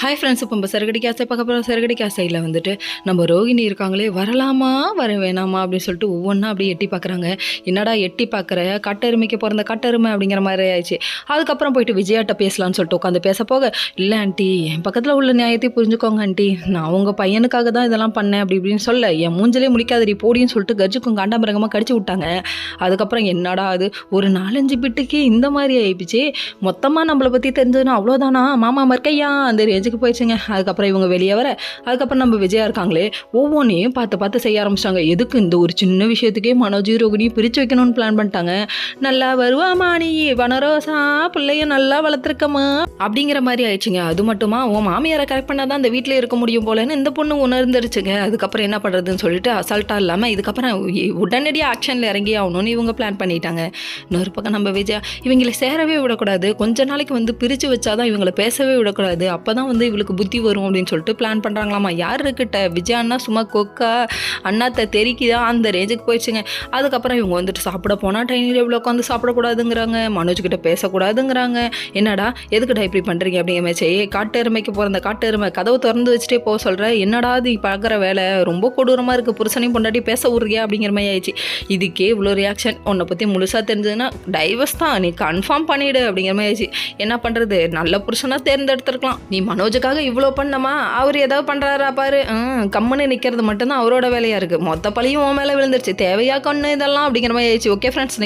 Hi friends, இப்போ நம்ம சரகடி காசை பார்க்க போகிறோம். சரகடி காசையில் வந்துட்டு நம்ம ரோகிணி இருக்காங்களே, வரலாமா வர வேணாமா அப்படின்னு சொல்லிட்டு ஒவ்வொன்றா அப்படியே எட்டி பார்க்குறாங்க. என்னடா எட்டி பார்க்குற, கட்டெருமைக்கு பிறந்த கட்டெருமை அப்படிங்கிற மாதிரி ஆயிடுச்சு. அதுக்கப்புறம் போயிட்டு விஜயாட்ட பேசலான்னு சொல்லிட்டு உட்காந்து பேச போக, இல்லை ஆண்டி, என் பக்கத்தில் உள்ள நியாயத்தை புரிஞ்சுக்கோங்க ஆண்டி, நான் உங்கள் பையனுக்காக தான் இதெல்லாம் பண்ணேன் அப்படி இப்படின்னு சொல்ல, என் மூஞ்சிலே முடிக்காதடி போடின்னு சொல்லிட்டு கஜுக்கும் காண்டாமிரகமாக கடிச்சு விட்டாங்க. அதுக்கப்புறம் என்னடா அது, ஒரு 4-5 பிட்டுக்கு இந்த மாதிரி ஆயிடுச்சு. மொத்தமாக நம்மளை பற்றி தெரிஞ்சதுன்னா அவ்வளோதானா மாமா மர்க்கையா அந்த ரேஞ்சுக்கு போயிடுச்சுங்க. அதுக்கப்புறம் இவங்க வெளியே வர, அதுக்கப்புறம் நம்ம விஜயா இருக்காங்களே, ஒவ்வொன்றையும் பார்த்து செய்ய ஆரம்பிச்சிட்டாங்க. எதுக்கு இந்த ஒரு சின்ன விஷயத்துக்கே மனோஜ் ரோகிணியும் பிரித்து வைக்கணும்னு பிளான் பண்ணிட்டாங்க. நல்லா வருவாமா நீ வனரோசா, பிள்ளைய நல்லா வளர்த்துருக்கமா அப்படிங்கிற மாதிரி ஆயிடுச்சுங்க. அது மட்டுமா, உன் மாமியாரை கரெக்ட் பண்ணால் தான் இந்த வீட்டில் இருக்க முடியும் போலன்னு இந்த பொண்ணு உணர்ந்துருச்சுங்க. அதுக்கப்புறம் என்ன பண்ணுறதுன்னு சொல்லிட்டு அசால்ட்டாக இல்லாமல் இதுக்கப்புறம் உடனடியாக ஆக்ஷனில் இறங்கி ஆகணும்னு இவங்க பிளான் பண்ணிட்டாங்க. இன்னொரு பக்கம் நம்ம விஜயா, இவங்களை சேரவே விடக்கூடாது, கொஞ்ச நாளைக்கு வந்து பிரித்து வச்சாதான் இவங்களை பேசவே விடக்கூடாது, அப்போ தான் வந்து இவளுக்கு புத்தி வரும் அப்படின்னு சொல்லிட்டு பிளான் பண்ணுறாங்களாமா. யார் இருக்கிட்ட விஜயான்னா சும்மா கொக்கா அண்ணாத்தை தெரிக்கிதான் அந்த ரேஞ்சுக்கு போயிடுச்சுங்க. அதுக்கப்புறம் இவங்க வந்துட்டு சாப்பிட போனால் டைனிங் டேபிள் உட்காந்து சாப்பிடக்கூடாதுங்கிறாங்க, மனோஜ் கிட்ட பேசக்கூடாதுங்கிறாங்க. என்னடா எதுக்கிட்ட இப்படி பண்ணுறீங்க அப்படிங்கிற மாதிரி, காட்டெருமைக்கு பிறந்த காட்டெருமை கதவை திறந்து வச்சுட்டே போக சொல்கிற, என்னடா இது பார்க்குற வேலை ரொம்ப கொடூரமாக இருக்குது, புருஷனையும் பொண்டாட்டி பேச விட்றியா அப்படிங்கிற மாதிரி ஆயிடுச்சு. இதுக்கே இவ்வளோ ரியாக்ஷன், உன்னை பற்றி முழுசாக தெரிஞ்சதுன்னா டைவர்ஸ் தான், நீ கன்ஃபார்ம் பண்ணிவிடு அப்படிங்கிற மாதிரி ஆயிடுச்சு. என்ன பண்ணுறது, நல்ல புருஷனாக தேர்ந்தெடுத்துருக்கலாம், நீ மனோஜுக்காக இவ்வளோ பண்ணமா, அவர் ஏதாவது பண்ணுறாரா பாரு, கம்முன்னு நிற்கிறது மட்டும்தான் அவரோட வேலையாக இருக்குது, மொத்த பழியும் உன் மேலே விழுந்துருச்சு, தேவையா கண்ணு இதெல்லாம் அப்படிங்கிற மாதிரி ஆயிடுச்சு. Okay friends.